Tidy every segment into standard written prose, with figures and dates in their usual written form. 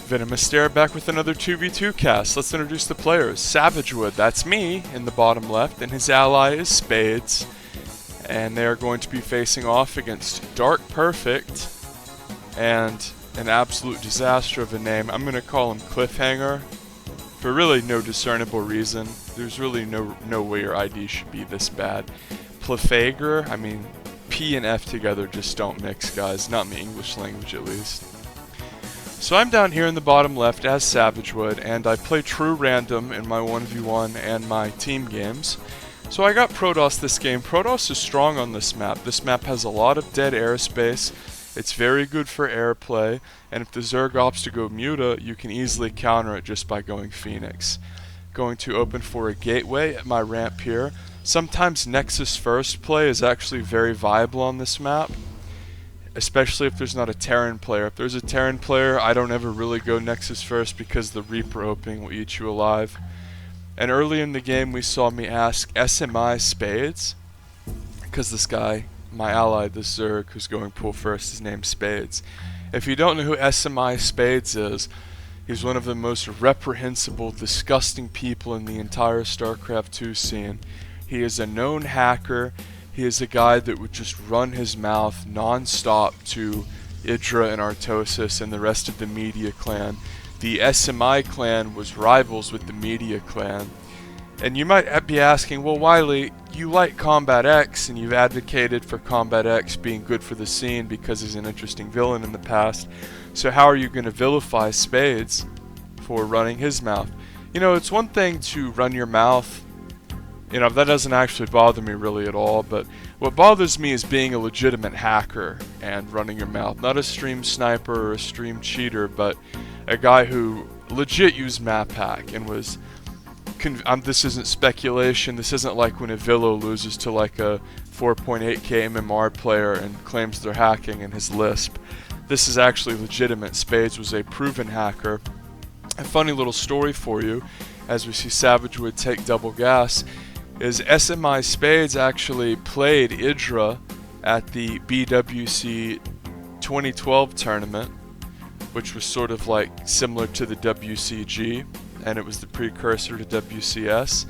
VenomousStare back with another 2v2 cast. Let's introduce the players. Savagewood, that's me in the bottom left, and his ally is Spades. And they are going to be facing off against Dark Perfect and an absolute disaster of a name. I'm going to call him Cliffhanger for really no discernible reason. There's really no way your ID should be this bad. Plefager, I mean, P and F together just don't mix, guys. Not in the English language, at least. So I'm down here in the bottom left as Savagewood, and I play true random in my 1v1 and my team games. So I got Protoss this game. Protoss is strong on this map. This map has a lot of dead airspace. It's very good for airplay, and if the Zerg opts to go Muta, you can easily counter it just by going Phoenix. Going to open for a gateway at my ramp here. Sometimes Nexus first play is actually very viable on this map, especially if there's not a Terran player. If there's a Terran player, I don't ever really go Nexus first because the Reaper opening will eat you alive. And early in the game we saw me ask SMI Spades, because this guy, my ally, this Zerg who's going pool first, his name's Spades. If you don't know who SMI Spades is, he's one of the most reprehensible, disgusting people in the entire StarCraft 2 scene. He is a known hacker. He is a guy that would just run his mouth non-stop to Idra and Artosis and the rest of the Media clan. The SMI clan was rivals with the Media clan. And you might be asking, well, Wiley, you like Combat X and you've advocated for Combat X being good for the scene because he's an interesting villain in the past. So how are you going to vilify Spades for running his mouth? You know, it's one thing to run your mouth. You know, that doesn't actually bother me really at all, but what bothers me is being a legitimate hacker and running your mouth. Not a stream sniper or a stream cheater, but a guy who legit used map hack and was... this isn't speculation, this isn't like when a Villo loses to like a 4.8k MMR player and claims they're hacking in his Lisp. This is actually legitimate. Spades was a proven hacker. A funny little story for you, as we see Savagewood take double gas, is SMI Spades actually played Idra at the BWC 2012 tournament, which was sort of like similar to the WCG, and it was the precursor to WCS.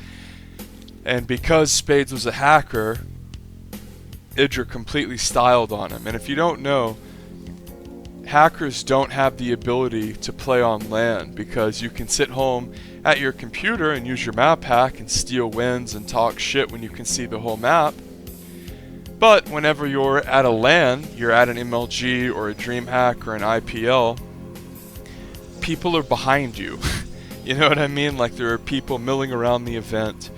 And because Spades was a hacker, Idra completely styled on him. And if you don't know, hackers don't have the ability to play on LAN because you can sit home at your computer and use your map hack and steal wins and talk shit when you can see the whole map. But whenever you're at a LAN, you're at an MLG or a DreamHack or an IPL, people are behind you. You know what I mean? Like there are people milling around the event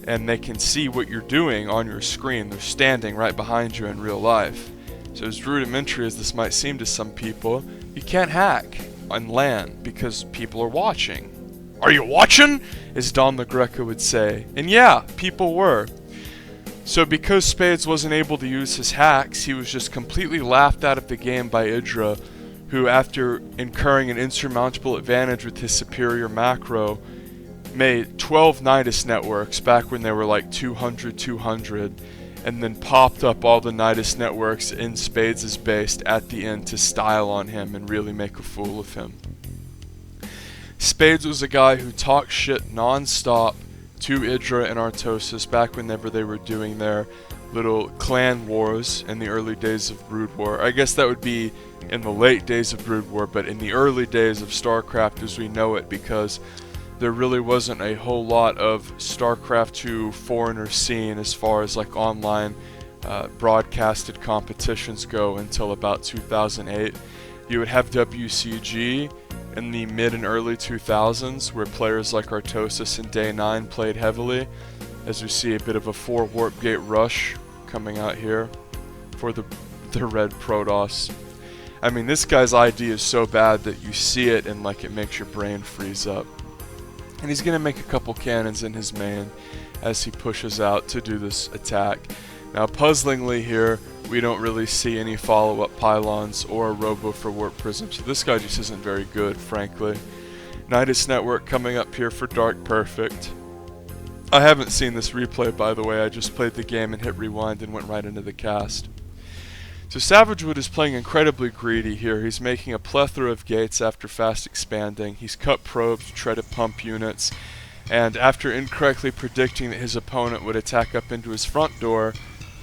and they can see what you're doing on your screen. They're standing right behind you in real life. So as rudimentary as this might seem to some people, you can't hack on LAN because people are watching. Are you watching? As Don the Greco would say. And yeah, people were. So because Spades wasn't able to use his hacks, he was just completely laughed out of the game by Idra, who after incurring an insurmountable advantage with his superior macro, made 12 nydus'd networks back when they were like 200, and then popped up all the nydus'd networks in Spades' base at the end to style on him and really make a fool of him. Spades was a guy who talked shit non-stop to Idra and Artosis back whenever they were doing their little clan wars in the early days of Brood War. I guess that would be in the late days of Brood War, but in the early days of StarCraft as we know it, because there really wasn't a whole lot of StarCraft 2 foreigner scene as far as like online broadcasted competitions go until about 2008. You would have WCG in the mid and early 2000s where players like Artosis and Day 9 played heavily, as we see a bit of a 4 warp gate rush coming out here for the red Protoss. I mean, this guy's ID is so bad that you see it and like it makes your brain freeze up. And he's gonna make a couple cannons in his main as he pushes out to do this attack. Now puzzlingly here, we don't really see any follow-up pylons or a robo for warp prism, so this guy just isn't very good, frankly. nydus'd network coming up here for Dark Perfect. I haven't seen this replay, by the way. I just played the game and hit rewind and went right into the cast. So Savagewood is playing incredibly greedy here. He's making a plethora of gates after fast expanding. He's cut probes to try to pump units. And after incorrectly predicting that his opponent would attack up into his front door,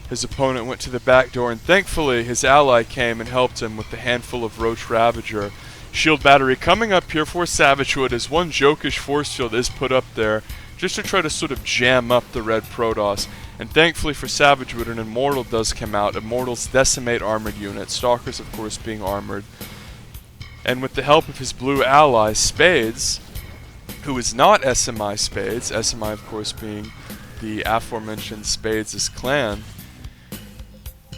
his opponent went to the back door, and thankfully his ally came and helped him with the handful of Roach Ravager. Shield battery coming up here for Savagewood as one jokish Forcefield is put up there just to try to sort of jam up the red Protoss. And thankfully for Savagewood, an Immortal does come out. Immortals decimate armored units, Stalkers of course being armored. And with the help of his blue ally, Spades, who is not SMI Spades, SMI of course being the aforementioned Spades' clan,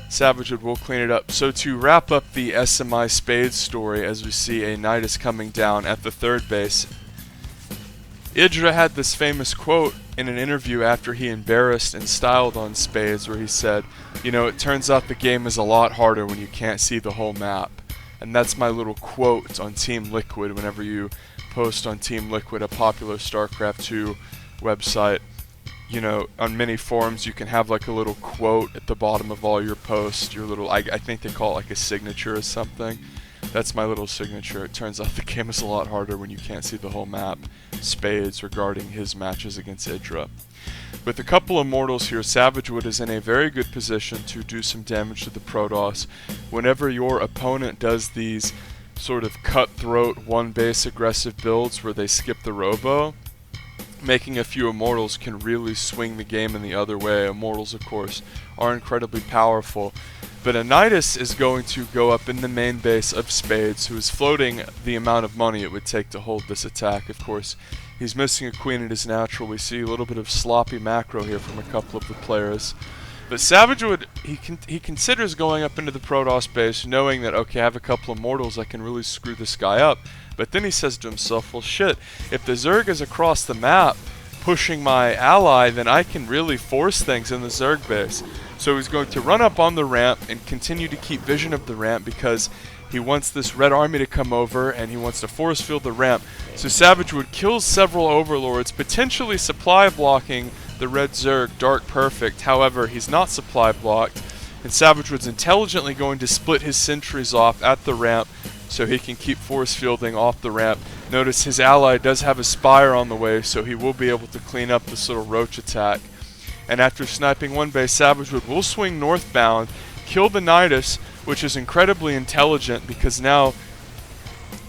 Savagewood will clean it up. So to wrap up the SMI Spades story, as we see a Nydus coming down at the third base, Idra had this famous quote in an interview after he embarrassed and styled on Spades, where he said, you know, it turns out the game is a lot harder when you can't see the whole map. And that's my little quote on Team Liquid whenever you post on Team Liquid, a popular StarCraft 2 website. You know, on many forums you can have like a little quote at the bottom of all your posts, your little, I think they call it like a signature or something. That's my little signature. It turns out the game is a lot harder when you can't see the whole map. Spades regarding his matches against Idra. With a couple of Immortals here, Savagewood is in a very good position to do some damage to the Protoss. Whenever your opponent does these sort of cutthroat one base aggressive builds where they skip the robo, making a few Immortals can really swing the game in the other way. Immortals, of course, are incredibly powerful. But a Nydus is going to go up in the main base of Spades, who is floating the amount of money it would take to hold this attack. Of course, he's missing a queen at his natural. We see a little bit of sloppy macro here from a couple of the players. But Savagewood, he considers going up into the Protoss base, knowing that, okay, I have a couple of Mortals, I can really screw this guy up. But then he says to himself, well shit, if the Zerg is across the map pushing my ally, then I can really force things in the Zerg base. So he's going to run up on the ramp and continue to keep vision of the ramp because he wants this red army to come over and he wants to force field the ramp. So Savagewood kills several overlords, potentially supply blocking the red Zerg Dark Perfect. However, he's not supply blocked, and Savagewood's intelligently going to split his sentries off at the ramp so he can keep force fielding off the ramp. Notice his ally does have a Spire on the way, so he will be able to clean up this little Roach attack. And after sniping one base, Savagewood will swing northbound, kill the Nydus, which is incredibly intelligent because now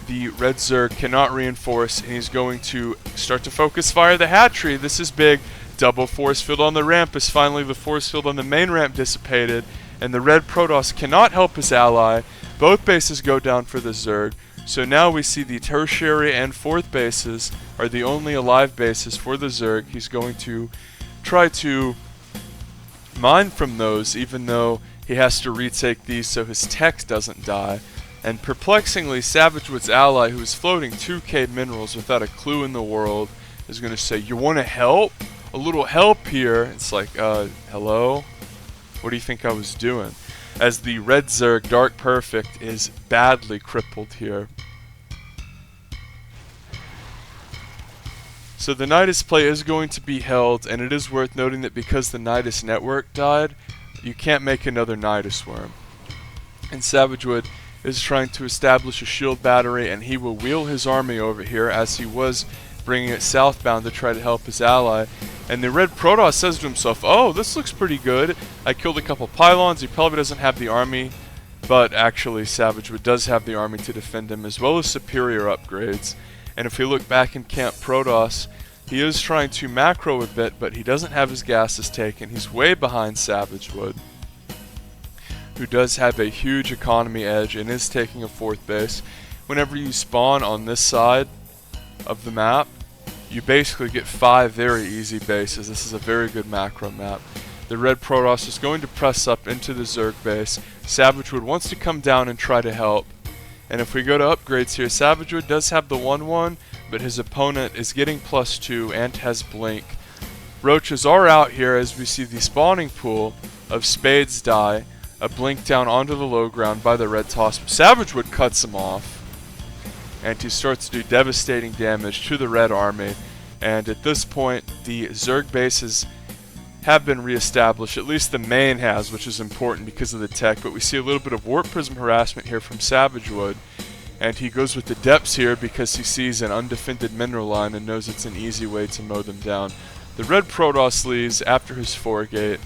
the red Zerg cannot reinforce, and he's going to start to focus fire the hatchery. This is big. Double force field on the ramp as finally the force field on the main ramp dissipated, and the red Protoss cannot help his ally. Both bases go down for the Zerg. So now we see the tertiary and fourth bases are the only alive bases for the Zerg. He's going to try to mine from those, even though he has to retake these so his tech doesn't die. And perplexingly, Savagewood's ally, who is floating 2k minerals without a clue in the world, is going to say, you want to help? A little help here. It's like, hello? What do you think I was doing? As the red Zerg Dark Perfect is badly crippled here. So the Nydus play is going to be held, and it is worth noting that because the Nydus network died, you can't make another Nydus worm. And Savagewood is trying to establish a shield battery, and he will wheel his army over here as he was bringing it southbound to try to help his ally. And the red Protoss says to himself, oh, this looks pretty good. I killed a couple pylons. He probably doesn't have the army, but actually Savagewood does have the army to defend him, as well as superior upgrades. And if we look back in Camp Protoss, he is trying to macro a bit, but he doesn't have his gases taken. He's way behind Savagewood, who does have a huge economy edge and is taking a fourth base. Whenever you spawn on this side of the map, you basically get 5 very easy bases. This is a very good macro map. The red Protoss is going to press up into the Zerg base. Savagewood wants to come down and try to help. And if we go to upgrades here, Savagewood does have the 1-1, but his opponent is getting +2 and has blink. Roaches are out here as we see the spawning pool of Spades die, a blink down onto the low ground by the red toss. Savagewood cuts him off, and he starts to do devastating damage to the red army. And at this point, the Zerg bases have been reestablished. At least the main has, which is important because of the tech. But we see a little bit of Warp Prism harassment here from Savagewood. And he goes with the depths here because he sees an undefended mineral line and knows it's an easy way to mow them down. The red Protoss leaves after his 4-gate.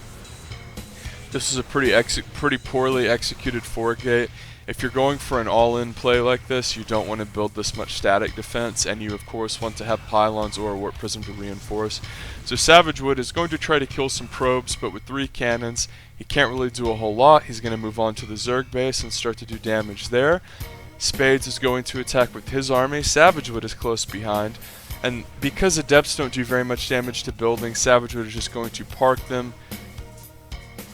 This is a pretty poorly executed 4-gate. If you're going for an all-in play like this, you don't want to build this much static defense, and you of course want to have pylons or a Warp Prism to reinforce. So Savagewood is going to try to kill some probes, but with 3 cannons, he can't really do a whole lot. He's going to move on to the Zerg base and start to do damage there. Spades is going to attack with his army. Savagewood is close behind, and because the depths don't do very much damage to buildings, Savagewood is just going to park them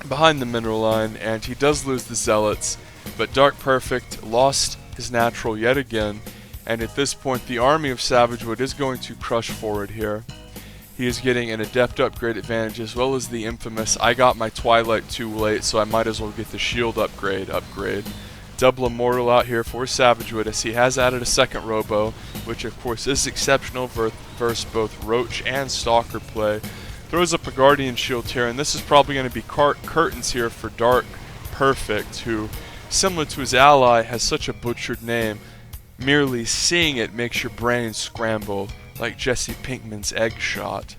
behind the mineral line, and he does lose the Zealots. But Dark Perfect lost his natural yet again, and at this point the army of Savagewood is going to crush forward here. He is getting an Adept upgrade advantage as well as the infamous I got my Twilight too late, so I might as well get the shield upgrade. Double Immortal out here for Savagewood as he has added a second Robo, which of course is exceptional versus both Roach and Stalker play. Throws up a Guardian Shield here, and this is probably going to be curtains here for Dark Perfect, who, similar to his ally, has such a butchered name. Merely seeing it makes your brain scramble, like Jesse Pinkman's egg shot.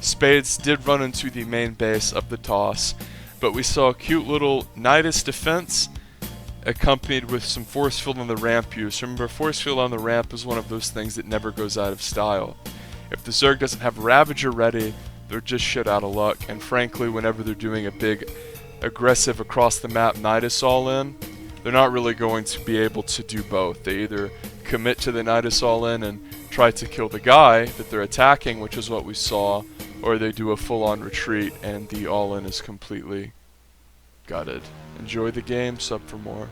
Spades did run into the main base of the toss, but we saw a cute little nydus'd defense accompanied with some Forcefield on the ramp use. Remember, Forcefield on the ramp is one of those things that never goes out of style. If the Zerg doesn't have Ravager ready, they're just shit out of luck, and frankly, whenever they're doing a big aggressive across the map nydus'd all-in, they're not really going to be able to do both. They either commit to the nydus'd all-in and try to kill the guy that they're attacking, which is what we saw, or they do a full-on retreat and the all-in is completely gutted. Enjoy the game, sub for more.